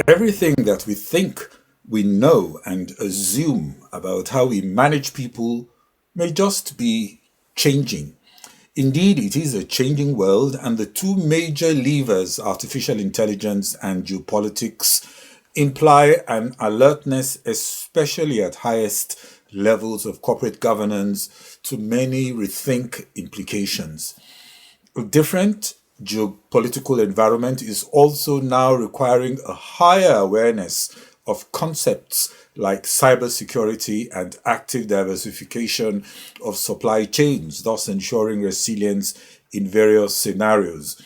Everything that we think we know and assume about how we manage people may just be changing. Indeed, it is a changing world, and the two major levers, artificial intelligence and geopolitics, imply an alertness, especially at highest levels of corporate governance, to many rethink implications. A different geopolitical environment is also now requiring a higher awareness of concepts like cybersecurity and active diversification of supply chains, thus ensuring resilience in various scenarios.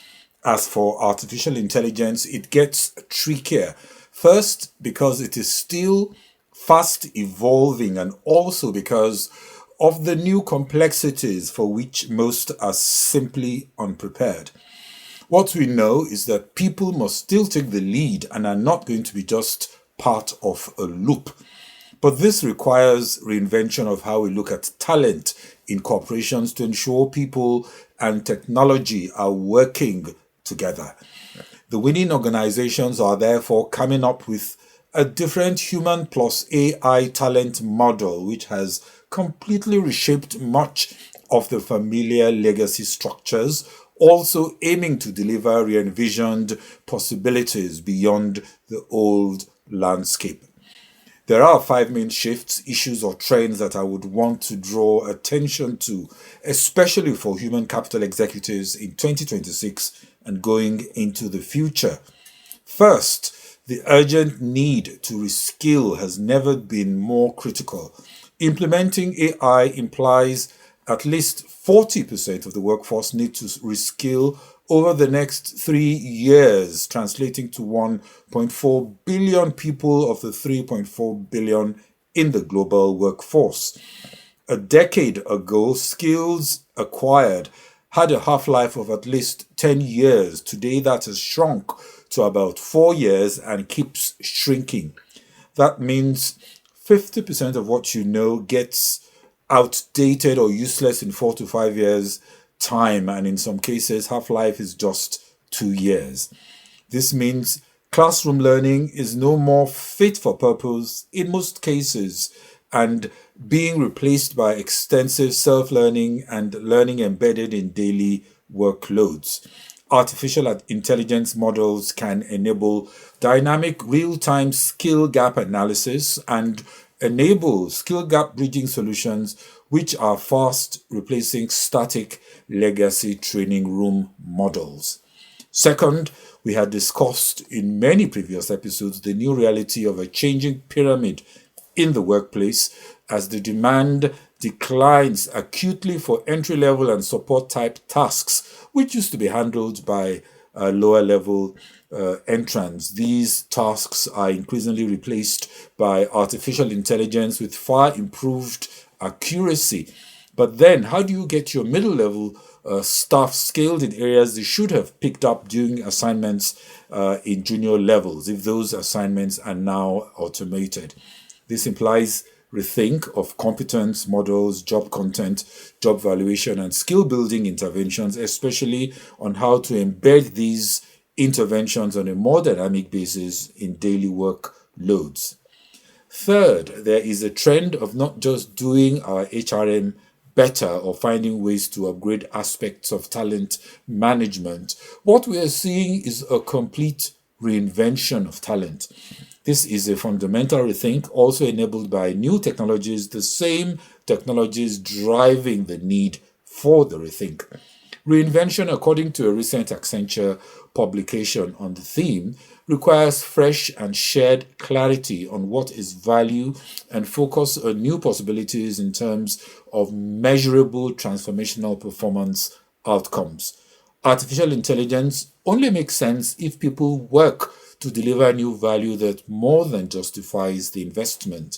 As for artificial intelligence, it gets trickier. First, because it is still fast evolving, and also because of the new complexities for which most are simply unprepared. What we know is that people must still take the lead and are not going to be just part of a loop. But this requires reinvention of how we look at talent in corporations to ensure people and technology are working together. The winning organizations are therefore coming up with a different human plus AI talent model, which has completely reshaped much of the familiar legacy structures, also aiming to deliver re envisioned possibilities beyond the old landscape. There are five main shifts, issues, or trends that I would want to draw attention to, especially for human capital executives in 2026 and going into the future. First, the urgent need to reskill has never been more critical. Implementing AI implies at least 40% of the workforce need to reskill over the next 3 years, translating to 1.4 billion people of the 3.4 billion in the global workforce. A decade ago, skills acquired had a half life of at least 10 years. Today, that has shrunk to about 4 years and keeps shrinking. That means 50% of what you know gets outdated or useless in 4 to 5 years' time, and in some cases, half life is just 2 years. This means classroom learning is no more fit for purpose in most cases and being replaced by extensive self learning and learning embedded in daily workloads. Artificial intelligence models can enable dynamic real time skill gap analysis and enable skill gap bridging solutions, which are fast replacing static legacy training room models. Second, we had discussed in many previous episodes the new reality of a changing pyramid in the workplace as the demand declines acutely for entry level and support type tasks, which used to be handled by lower level entrants. These tasks are increasingly replaced by artificial intelligence with far improved accuracy. But then, how do you get your middle level staff scaled in areas they should have picked up during assignments in junior levels if those assignments are now automated? This implies rethink of competence models, job content, job valuation, and skill building interventions, especially on how to embed these interventions on a more dynamic basis in daily work loads. Third, there is a trend of not just doing our HRM better or finding ways to upgrade aspects of talent management. What we are seeing is a complete reinvention of talent. This is a fundamental rethink, also enabled by new technologies, the same technologies driving the need for the rethink. Reinvention, according to a recent Accenture publication on the theme, requires fresh and shared clarity on what is value and focus on new possibilities in terms of measurable transformational performance outcomes. Artificial intelligence only makes sense if people work to deliver new value that more than justifies the investment.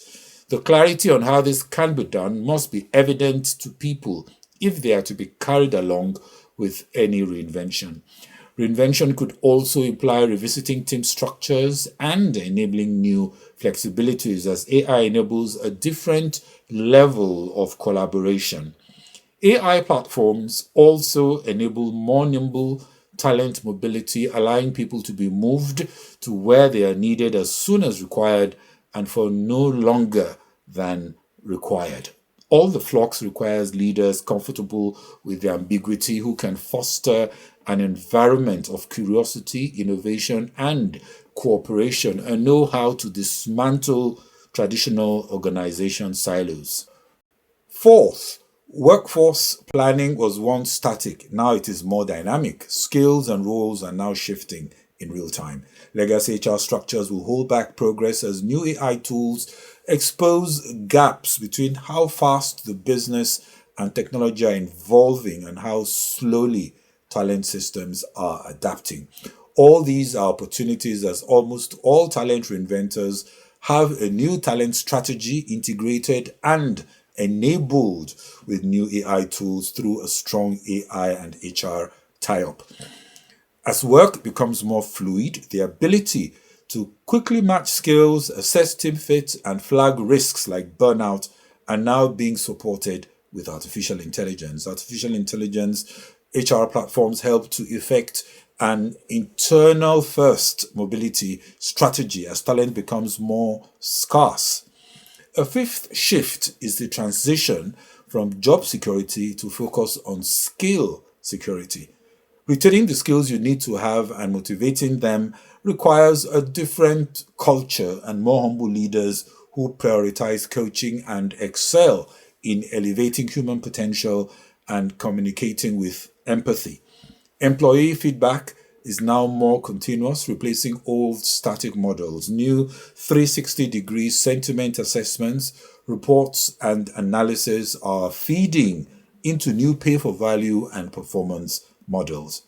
The clarity on how this can be done must be evident to people if they are to be carried along with any reinvention. Reinvention could also imply revisiting team structures and enabling new flexibilities as AI enables a different level of collaboration. AI platforms also enable more nimble talent mobility, allowing people to be moved to where they are needed as soon as required and for no longer than required. All the flux requires leaders comfortable with the ambiguity who can foster an environment of curiosity, innovation, and cooperation and know how to dismantle traditional organization silos. Fourth, workforce planning was once static. Now it is more dynamic. Skills and roles are now shifting in real time. Legacy HR structures will hold back progress as new AI tools expose gaps between how fast the business and technology are evolving and how slowly talent systems are adapting. All these are opportunities as almost all talent reinventors have a new talent strategy integrated and enabled with new AI tools through a strong AI and HR tie up. As work becomes more fluid, the ability to quickly match skills, assess team fit, and flag risks like burnout are now being supported with artificial intelligence. Artificial intelligence HR platforms help to effect an internal first mobility strategy as talent becomes more scarce. A fifth shift is the transition from job security to focus on skill security. Retaining the skills you need to have and motivating them requires a different culture and more humble leaders who prioritize coaching and excel in elevating human potential and communicating with empathy. Employee feedback is now more continuous, replacing old static models. New 360-degree sentiment assessments, reports, and analysis are feeding into new pay for value and performance models.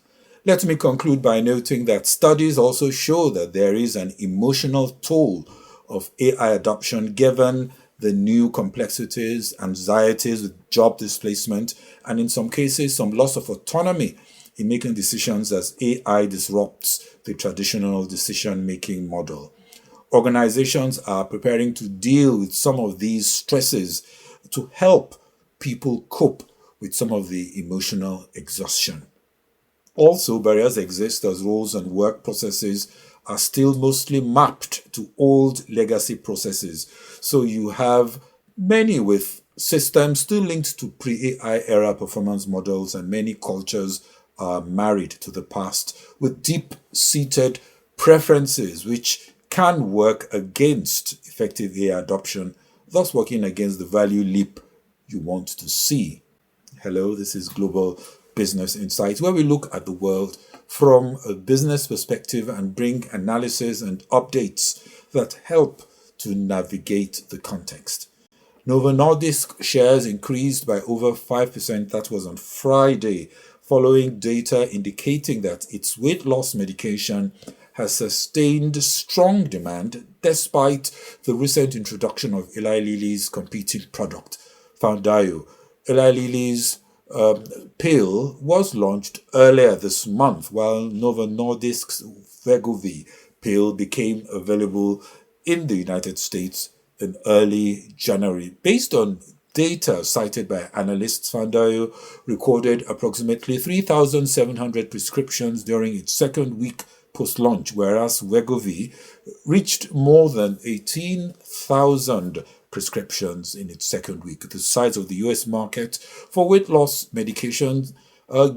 Let me conclude by noting that studies also show that there is an emotional toll of AI adoption given the new complexities, anxieties with job displacement, and in some cases, some loss of autonomy in making decisions as AI disrupts the traditional decision making model. Organizations are preparing to deal with some of these stresses to help people cope with some of the emotional exhaustion. Also, barriers exist as roles and work processes are still mostly mapped to old legacy processes. So you have many with systems still linked to pre-AI era performance models, and many cultures are married to the past with deep-seated preferences which can work against effective AI adoption, thus working against the value leap you want to see. Hello, this is Global Business Insights, where we look at the world from a business perspective and bring analysis and updates that help to navigate the context. Novo Nordisk shares increased by over 5%. That was on Friday, following data indicating that its weight loss medication has sustained strong demand despite the recent introduction of Eli Lilly's competing product, Foundayo. Eli Lilly's pill was launched earlier this month, while Novo Nordisk's Wegovy pill became available in the United States in early January. Based on data cited by analysts, Foundayo recorded approximately 3,700 prescriptions during its second week post-launch, whereas Wegovy reached more than 18,000 prescriptions in its second week. The size of the US market for weight loss medications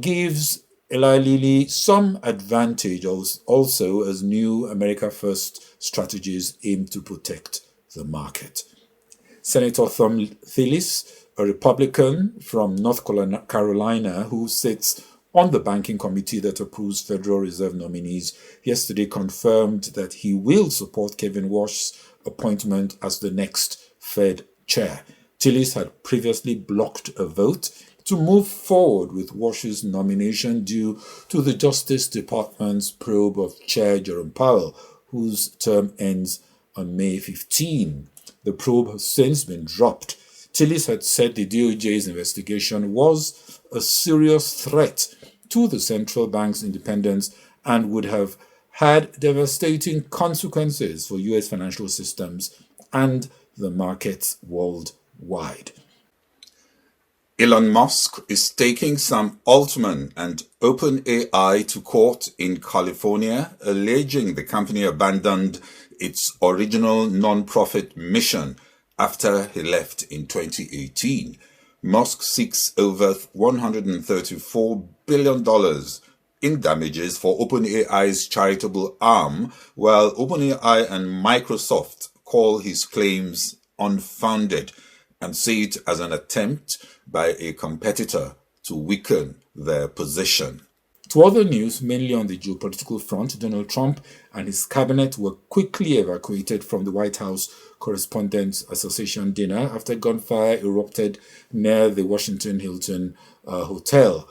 gives Eli Lilly some advantage also as new America First strategies aim to protect the market. Senator Thom Tillis, a Republican from North Carolina who sits on the banking committee that approves Federal Reserve nominees, yesterday confirmed that he will support Kevin Walsh's appointment as the next Fed chair. Tillis had previously blocked a vote to move forward with Walsh's nomination due to the Justice Department's probe of Chair Jerome Powell, whose term ends on May 15. The probe has since been dropped. Tillis had said the DOJ's investigation was a serious threat to the central bank's independence and would have had devastating consequences for US financial systems and the markets worldwide. Elon Musk is taking Sam Altman and OpenAI to court in California, alleging the company abandoned its original non-profit mission after he left in 2018. Musk seeks over $134 billion in damages for OpenAI's charitable arm, while OpenAI and Microsoft call his claims unfounded and see it as an attempt by a competitor to weaken their position. To other news, mainly on the geopolitical front, Donald Trump and his cabinet were quickly evacuated from the White House Correspondents' Association dinner after gunfire erupted near the Washington Hilton hotel.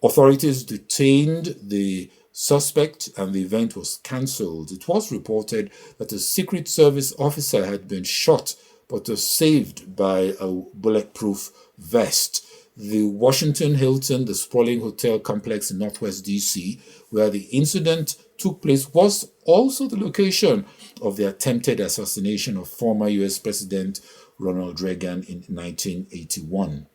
Authorities detained the suspect and the event was cancelled. It was reported that a Secret Service officer had been shot but was saved by a bulletproof vest. The Washington Hilton, the sprawling hotel complex in Northwest DC, where the incident took place, was also the location of the attempted assassination of former US President Ronald Reagan in 1981.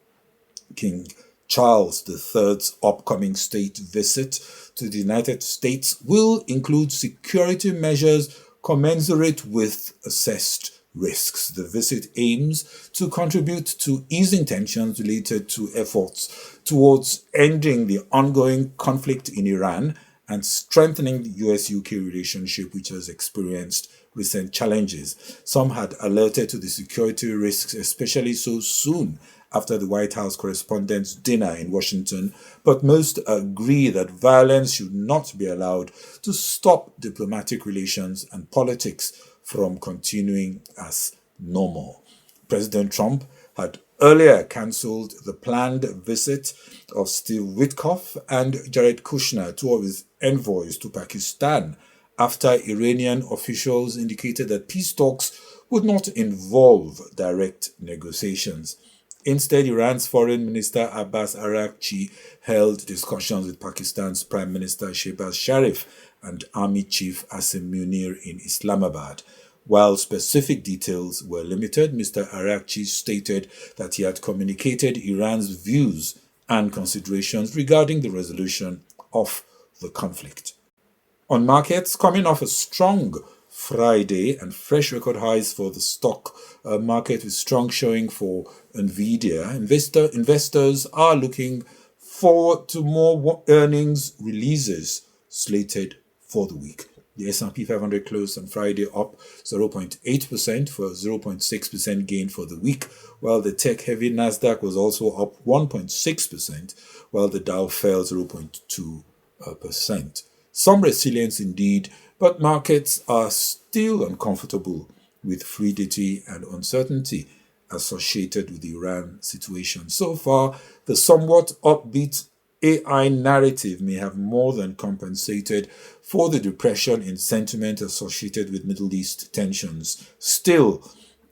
King Charles III's upcoming state visit to the United States will include security measures commensurate with assessed risks. The visit aims to contribute to easing tensions related to efforts towards ending the ongoing conflict in Iran and strengthening the US-UK relationship, which has experienced recent challenges. Some had alerted to the security risks, especially so soon after the White House Correspondents' dinner in Washington, but most agree that violence should not be allowed to stop diplomatic relations and politics from continuing as normal. President Trump had earlier cancelled the planned visit of Steve Witkoff and Jared Kushner, two of his envoys, to Pakistan, after Iranian officials indicated that peace talks would not involve direct negotiations. Instead, Iran's Foreign Minister Abbas Araghchi held discussions with Pakistan's Prime Minister Shehbaz Sharif and Army Chief Asim Munir in Islamabad. While specific details were limited, Mr. Araghchi stated that he had communicated Iran's views and considerations regarding the resolution of the conflict. On markets, coming off a strong Friday and fresh record highs for the stock market with strong showing for Nvidia, investors are looking forward to more earnings releases slated for the week. The S&P 500 closed on Friday up 0.8% for a 0.6% gain for the week, while the tech-heavy Nasdaq was also up 1.6%, while the Dow fell 0.2%. Some resilience indeed, but markets are still uncomfortable with fluidity and uncertainty associated with the Iran situation. So far, the somewhat upbeat AI narrative may have more than compensated for the depression in sentiment associated with Middle East tensions. Still,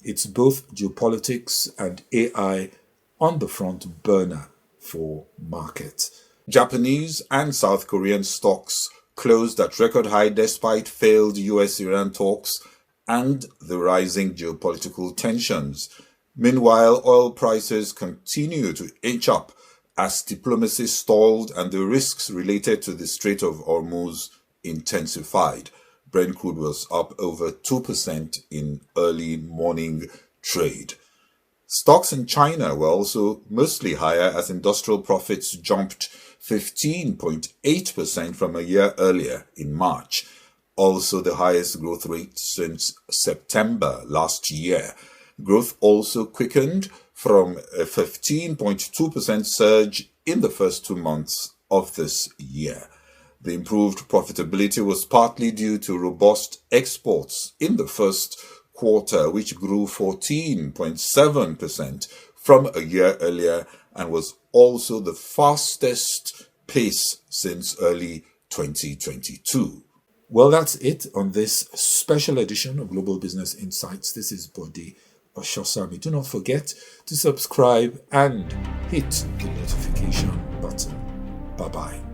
it's both geopolitics and AI on the front burner for markets. Japanese and South Korean stocks closed at record high despite failed US-Iran talks and the rising geopolitical tensions. Meanwhile, oil prices continue to inch up as diplomacy stalled and the risks related to the Strait of Hormuz intensified. Brent crude was up over 2% in early morning trade. Stocks in China were also mostly higher as industrial profits jumped 15.8% from a year earlier in March, also the highest growth rate since September last year. Growth also quickened from a 15.2% surge in the first 2 months of this year. The improved profitability was partly due to robust exports in the first quarter, which grew 14.7% from a year earlier and was also the fastest pace since early 2022. Well, that's it on this special edition of Global Business Insights. This is Bode Oshosami. Do not forget to subscribe and hit the notification button. Bye-bye.